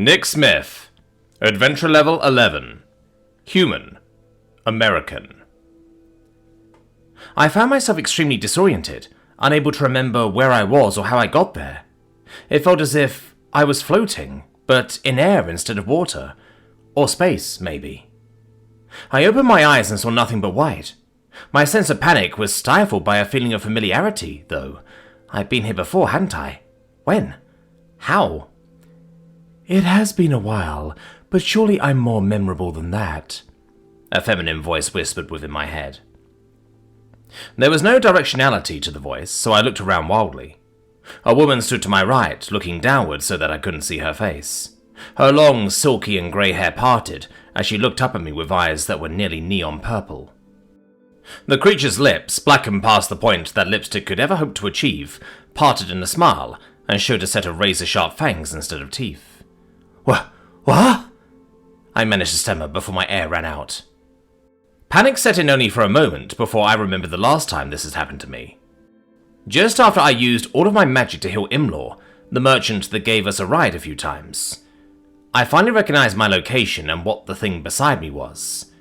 Nick Smith. Adventure level 11. Human. American. I found myself extremely disoriented, unable to remember where I was or how I got there. It felt as if I was floating, but in air instead of water. Or space, maybe. I opened my eyes and saw nothing but white. My sense of panic was stifled by a feeling of familiarity, though. I'd been here before, hadn't I? When? How? It has been a while, but surely I'm more memorable than that, a feminine voice whispered within my head. There was no directionality to the voice, so I looked around wildly. A woman stood to my right, looking downward so that I couldn't see her face. Her long, silky and grey hair parted as she looked up at me with eyes that were nearly neon purple. The creature's lips, blackened past the point that lipstick could ever hope to achieve, parted in a smile and showed a set of razor-sharp fangs instead of teeth. What? I managed to stammer before my air ran out. Panic set in only for a moment before I remembered the last time this had happened to me. Just after I used all of my magic to heal Imlaw, the merchant that gave us a ride a few times. I finally recognized my location and what the thing beside me was.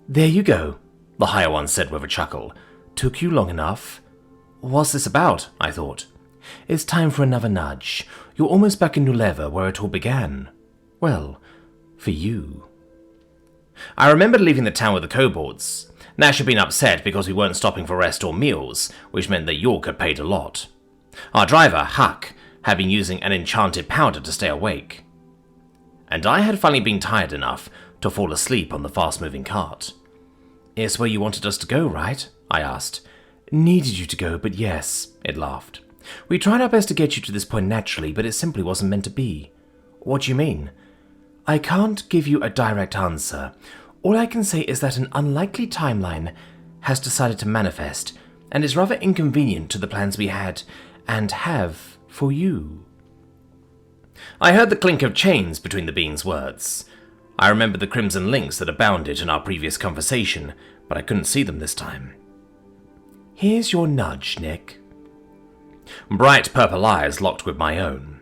There you go, the higher one said with a chuckle. Took you long enough. What's this about? I thought. It's time for another nudge. You're almost back in Leva where it all began. Well, for you. I remembered leaving the town with the kobolds. Nash had been upset because we weren't stopping for rest or meals, which meant that York had paid a lot. Our driver, Huck, had been using an enchanted powder to stay awake. And I had finally been tired enough to fall asleep on the fast-moving cart. It's where you wanted us to go, right? I asked. Needed you to go, but yes, it laughed. We tried our best to get you to this point naturally, but it simply wasn't meant to be. What do you mean? I can't give you a direct answer. All I can say is that an unlikely timeline has decided to manifest, and is rather inconvenient to the plans we had, and have, for you. I heard the clink of chains between the being's words. I remembered the crimson links that abounded in our previous conversation, but I couldn't see them this time. Here's your nudge, Nick. Bright purple eyes locked with my own.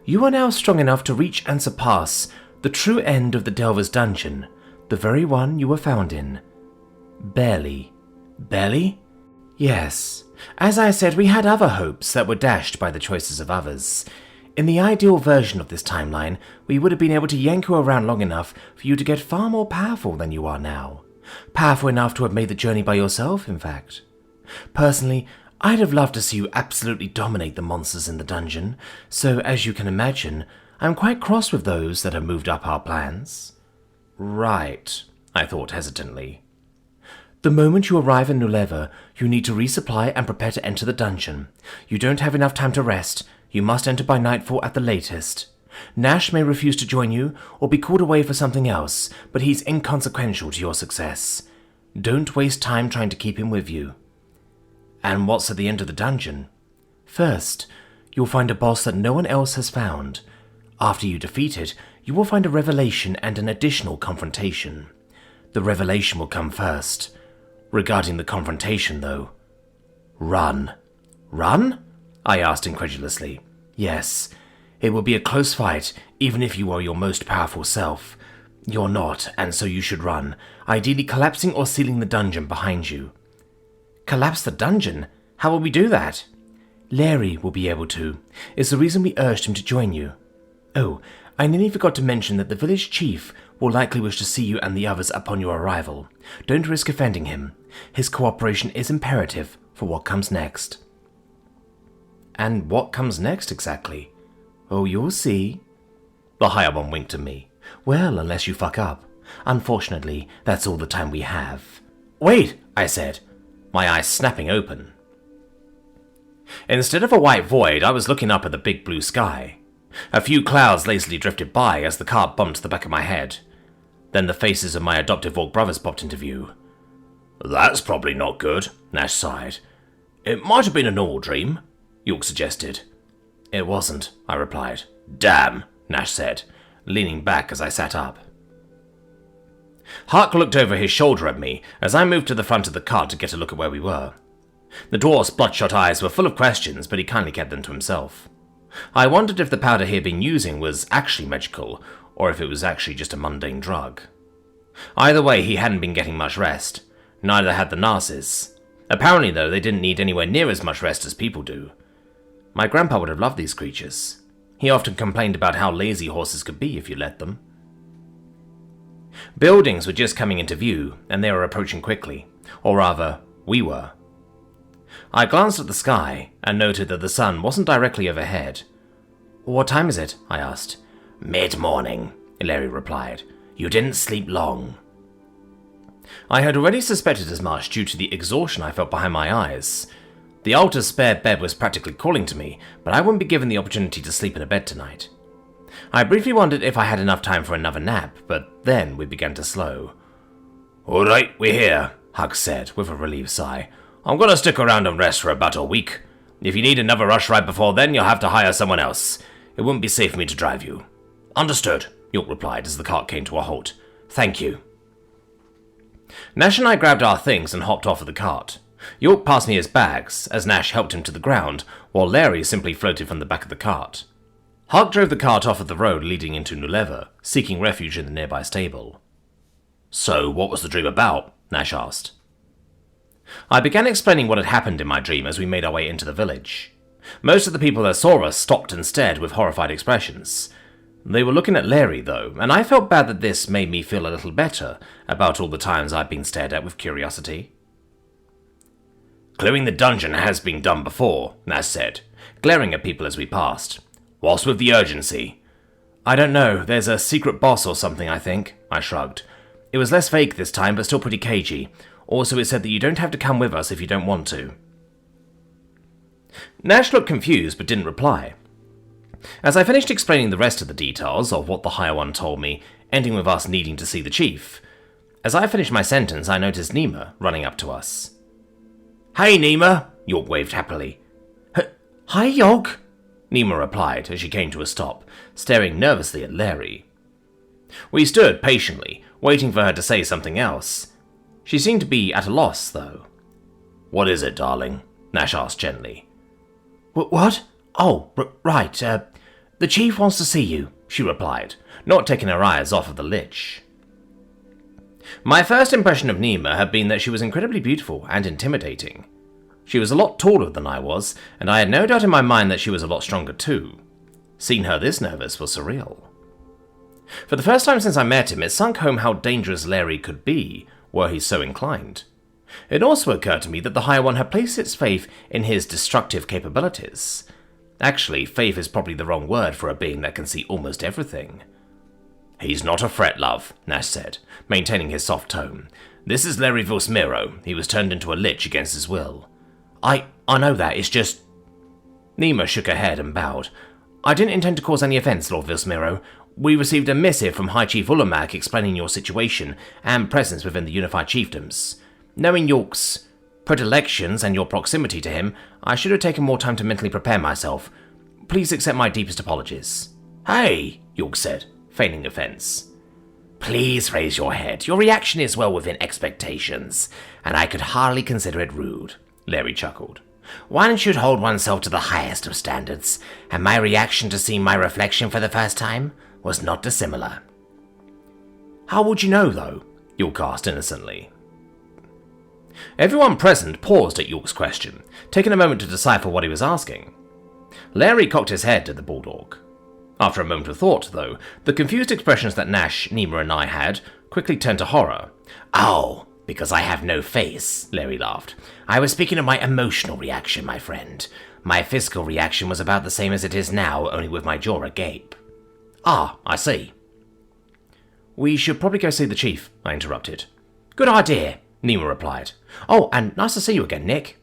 You are now strong enough to reach and surpass the true end of the Delver's dungeon, the very one you were found in. Barely. Barely? Yes. As I said, we had other hopes that were dashed by the choices of others. In the ideal version of this timeline, we would have been able to yank you around long enough for you to get far more powerful than you are now. Powerful enough to have made the journey by yourself, in fact. Personally, I'd have loved to see you absolutely dominate the monsters in the dungeon, so as you can imagine, I'm quite cross with those that have moved up our plans. Right, I thought hesitantly. The moment you arrive in Leva, you need to resupply and prepare to enter the dungeon. You don't have enough time to rest. You must enter by nightfall at the latest. Nash may refuse to join you, or be called away for something else, but he's inconsequential to your success. Don't waste time trying to keep him with you. And what's at the end of the dungeon? First, you'll find a boss that no one else has found. After you defeat it, you will find a revelation and an additional confrontation. The revelation will come first. Regarding the confrontation, though. Run. Run? I asked incredulously. Yes. It will be a close fight, even if you are your most powerful self. You're not, and so you should run, ideally collapsing or sealing the dungeon behind you. Collapse the dungeon? How will we do that? Larry will be able to. It's the reason we urged him to join you. Oh, I nearly forgot to mention that the village chief will likely wish to see you and the others upon your arrival. Don't risk offending him. His cooperation is imperative for what comes next. And what comes next exactly? Oh, you'll see. The higher one winked at me. Well, unless you fuck up. Unfortunately, that's all the time we have. Wait, I said, my eyes snapping open. Instead of a white void, I was looking up at the big blue sky. A few clouds lazily drifted by as the cart bumped the back of my head. Then the faces of my adoptive orc brothers popped into view. That's probably not good, Nash sighed. It might have been a normal dream, York suggested. It wasn't, I replied. Damn, Nash said, leaning back as I sat up. Huck looked over his shoulder at me as I moved to the front of the cart to get a look at where we were. The dwarf's bloodshot eyes were full of questions, but he kindly kept them to himself. I wondered if the powder he had been using was actually magical, or if it was actually just a mundane drug. Either way, he hadn't been getting much rest. Neither had the Narses. Apparently, though, they didn't need anywhere near as much rest as people do. My grandpa would have loved these creatures. He often complained about how lazy horses could be if you let them. Buildings were just coming into view, and they were approaching quickly. Or rather, we were. I glanced at the sky, and noted that the sun wasn't directly overhead. "What time is it?" I asked. "Mid-morning," Larry replied. "You didn't sleep long." I had already suspected as much due to the exhaustion I felt behind my eyes. The altar's spare bed was practically calling to me, but I wouldn't be given the opportunity to sleep in a bed tonight. I briefly wondered if I had enough time for another nap, but then we began to slow. "All right, we're here," Huck said, with a relieved sigh. "I'm gonna stick around and rest for about a week. If you need another rush ride before then, you'll have to hire someone else. It wouldn't be safe for me to drive you." "Understood," York replied as the cart came to a halt. "Thank you." Nash and I grabbed our things and hopped off of the cart. York passed me his bags, as Nash helped him to the ground, while Larry simply floated from the back of the cart. Huck drove the cart off of the road leading into Leva, seeking refuge in the nearby stable. "So, what was the dream about?" Nash asked. I began explaining what had happened in my dream as we made our way into the village. Most of the people that saw us stopped and stared with horrified expressions. They were looking at Larry, though, and I felt bad that this made me feel a little better about all the times I'd been stared at with curiosity. "Clearing the dungeon has been done before," Nash said, glaring at people as we passed. "What's with the urgency?" "I don't know, there's a secret boss or something, I think," I shrugged. "It was less vague this time, but still pretty cagey. Also, it said that you don't have to come with us if you don't want to." Nash looked confused, but didn't reply. As I finished explaining the rest of the details of what the Higher One told me, ending with us needing to see the chief, as I finished my sentence, I noticed Nima running up to us. "Hey, Nima!" York waved happily. "Hi, York!" Nima replied as she came to a stop, staring nervously at Larry. We stood patiently, waiting for her to say something else. She seemed to be at a loss, though. "What is it, darling?" Nash asked gently. "What? Oh, right, the chief wants to see you," she replied, not taking her eyes off of the lich. My first impression of Nima had been that she was incredibly beautiful and intimidating. She was a lot taller than I was, and I had no doubt in my mind that she was a lot stronger too. Seeing her this nervous was surreal. For the first time since I met him, it sunk home how dangerous Larry could be, were he so inclined. It also occurred to me that the Higher One had placed its faith in his destructive capabilities. Actually, faith is probably the wrong word for a being that can see almost everything. "He's not a threat, love," Nash said, maintaining his soft tone. "This is Larry Vilsmiro. He was turned into a lich against his will." I know that, it's just..." Nima shook her head and bowed. "I didn't intend to cause any offence, Lord Vilsmiro. We received a missive from High Chief Ullamak explaining your situation and presence within the Unified Chiefdoms. Knowing York's predilections and your proximity to him, I should have taken more time to mentally prepare myself. Please accept my deepest apologies." "Hey," York said, feigning offence. "Please raise your head. Your reaction is well within expectations, and I could hardly consider it rude," Larry chuckled. "One should hold oneself to the highest of standards, and my reaction to seeing my reflection for the first time was not dissimilar." "How would you know, though?" York asked innocently. Everyone present paused at York's question, taking a moment to decipher what he was asking. Larry cocked his head at the bulldog. After a moment of thought, though, the confused expressions that Nash, Nima, and I had quickly turned to horror. "Oh, because I have no face," Larry laughed. "I was speaking of my emotional reaction, my friend. My physical reaction was about the same as it is now, only with my jaw agape." "Ah, I see." "We should probably go see the chief," I interrupted. "Good idea," Nima replied. "Oh, and nice to see you again, Nick."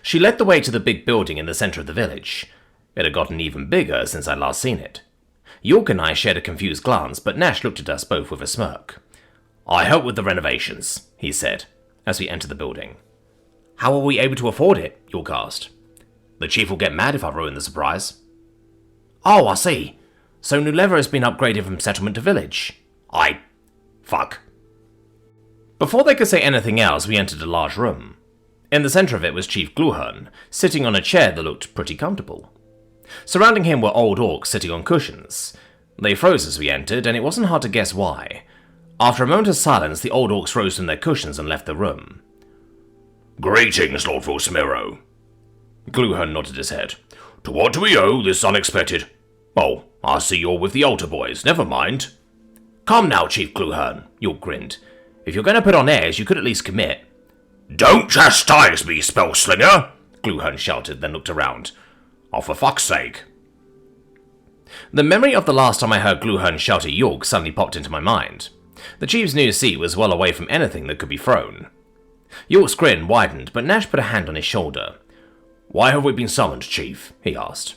She led the way to the big building in the center of the village. It had gotten even bigger since I'd last seen it. York and I shared a confused glance, but Nash looked at us both with a smirk. "I help with the renovations," he said, as we entered the building. "How are we able to afford it?" York asked. "The chief will get mad if I ruin the surprise." "Oh, I see. So New Leva has been upgraded from settlement to village." Fuck. Before they could say anything else, we entered a large room. In the centre of it was Chief Gluhern, sitting on a chair that looked pretty comfortable. Surrounding him were old orcs sitting on cushions. They froze as we entered, and it wasn't hard to guess why. After a moment of silence, the old orcs rose from their cushions and left the room. "Greetings, Lord Volsmiro." Gluhern nodded his head. "To what do we owe this unexpected? Oh, I see you're with the altar boys. Never mind." "Come now, Chief Gluhern," York grinned. "If you're going to put on airs, you could at least commit." "Don't chastise me, spellslinger!" Gluhern shouted, then looked around. "Oh, for fuck's sake." The memory of the last time I heard Gluhern shout at York suddenly popped into my mind. The chief's new seat was well away from anything that could be thrown. York's grin widened, but Nash put a hand on his shoulder. "Why have we been summoned, Chief?" he asked.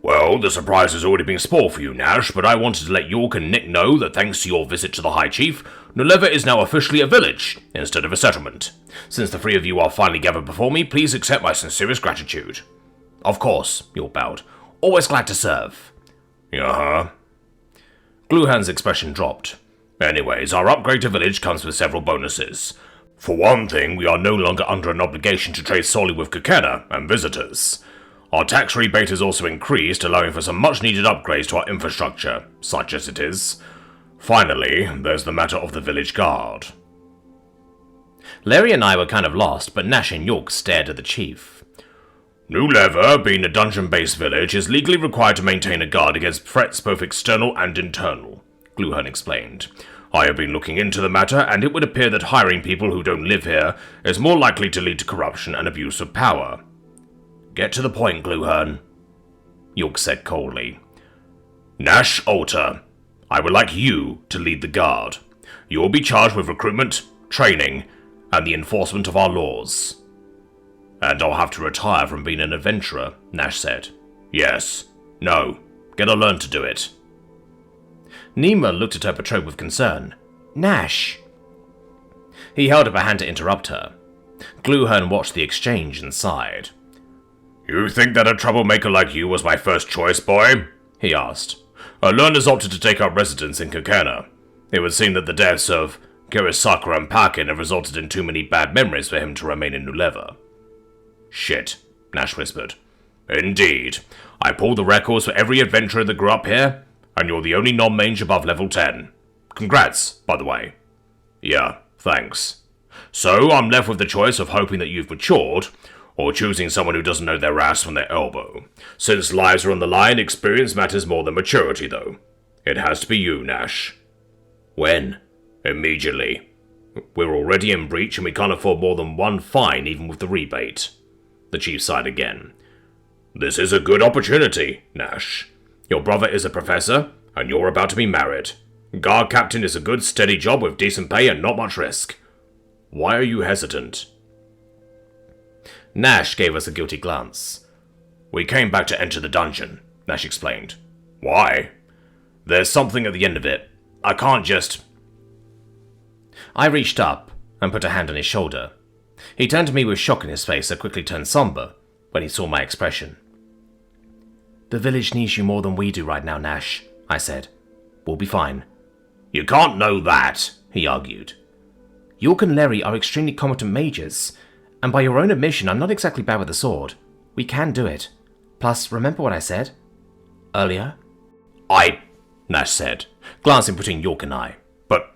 "Well, the surprise has already been spoiled for you, Nash, but I wanted to let York and Nick know that thanks to your visit to the High Chief, Leva is now officially a village, instead of a settlement. Since the three of you are finally gathered before me, please accept my sincerest gratitude." "Of course," York bowed. "Always glad to serve." "Uh-huh." Gluhern's expression dropped. "Anyways, our upgrade to village comes with several bonuses. For one thing, we are no longer under an obligation to trade solely with Kokena and visitors. Our tax rebate has also increased, allowing for some much-needed upgrades to our infrastructure, such as it is. Finally, there's the matter of the village guard." Larry and I were kind of lost, but Nash and York stared at the chief. "New Leva, being a dungeon-based village, is legally required to maintain a guard against threats both external and internal," Gluhern explained. "I have been looking into the matter, and it would appear that hiring people who don't live here is more likely to lead to corruption and abuse of power." "Get to the point, Gluhern," York said coldly. "Nash Alter, I would like you to lead the guard. You will be charged with recruitment, training, and the enforcement of our laws." "And I'll have to retire from being an adventurer," Nash said. "Yes. No. Gotta learn to do it." Nima looked at her betrothed with concern. "Nash." He held up a hand to interrupt her. Gluhern watched the exchange and sighed. "You think that a troublemaker like you was my first choice, boy?" he asked. "A learner's opted to take up residence in Kokena. It would seem that the deaths of Kirisaka and Parkin have resulted in too many bad memories for him to remain in New Leva." "Shit," Nash whispered. "Indeed. I pulled the records for every adventurer that grew up here, and you're the only non-mage above level 10. Congrats, by the way." "Yeah, thanks. So I'm left with the choice of hoping that you've matured, or choosing someone who doesn't know their ass from their elbow. Since lives are on the line, experience matters more than maturity, though. It has to be you, Nash." "When?" "Immediately. We're already in breach and we can't afford more than one fine even with the rebate." The chief sighed again. "This is a good opportunity, Nash. Your brother is a professor, and you're about to be married. Guard captain is a good, steady job with decent pay and not much risk. Why are you hesitant?" Nash gave us a guilty glance. "We came back to enter the dungeon," Nash explained. "Why?" "There's something at the end of it. I can't just..." I reached up and put a hand on his shoulder. He turned to me with shock in his face that quickly turned somber when he saw my expression. "The village needs you more than we do right now, Nash," I said. "We'll be fine." "You can't know that," he argued. "York and Larry are extremely competent mages, and by your own admission, I'm not exactly bad with the sword. We can do it. Plus, remember what I said earlier?" Nash said, glancing between York and I. "But,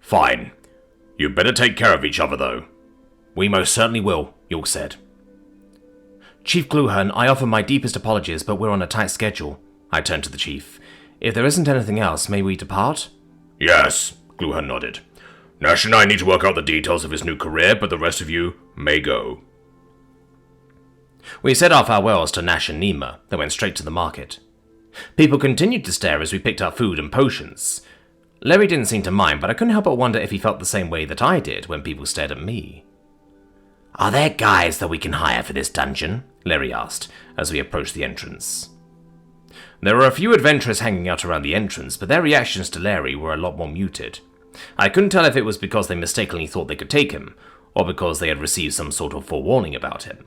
fine. You better take care of each other, though." "We most certainly will," York said. "Chief Gluhern, I offer my deepest apologies, but we're on a tight schedule." I turned to the chief. "If there isn't anything else, may we depart?" "Yes," Gluhern nodded. "Nash and I need to work out the details of his new career, but the rest of you may go." We said our farewells to Nash and Nima, then went straight to the market. People continued to stare as we picked up food and potions. Larry didn't seem to mind, but I couldn't help but wonder if he felt the same way that I did when people stared at me. "Are there guys that we can hire for this dungeon?" Larry asked, as we approached the entrance. There were a few adventurers hanging out around the entrance, but their reactions to Larry were a lot more muted. I couldn't tell if it was because they mistakenly thought they could take him, or because they had received some sort of forewarning about him.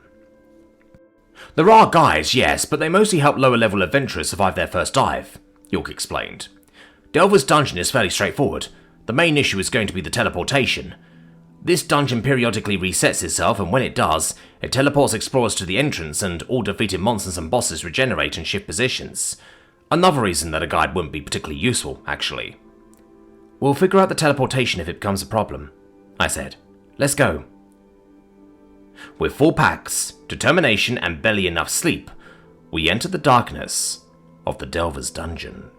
"There are guys, yes, but they mostly help lower-level adventurers survive their first dive," York explained. "Delver's dungeon is fairly straightforward. The main issue is going to be the teleportation. This dungeon periodically resets itself, and when it does, it teleports explorers to the entrance, and all defeated monsters and bosses regenerate and shift positions. Another reason that a guide wouldn't be particularly useful, actually. We'll figure out the teleportation if it becomes a problem, I said. Let's go. With full packs, determination, and barely enough sleep, we entered the darkness of the Delver's dungeon.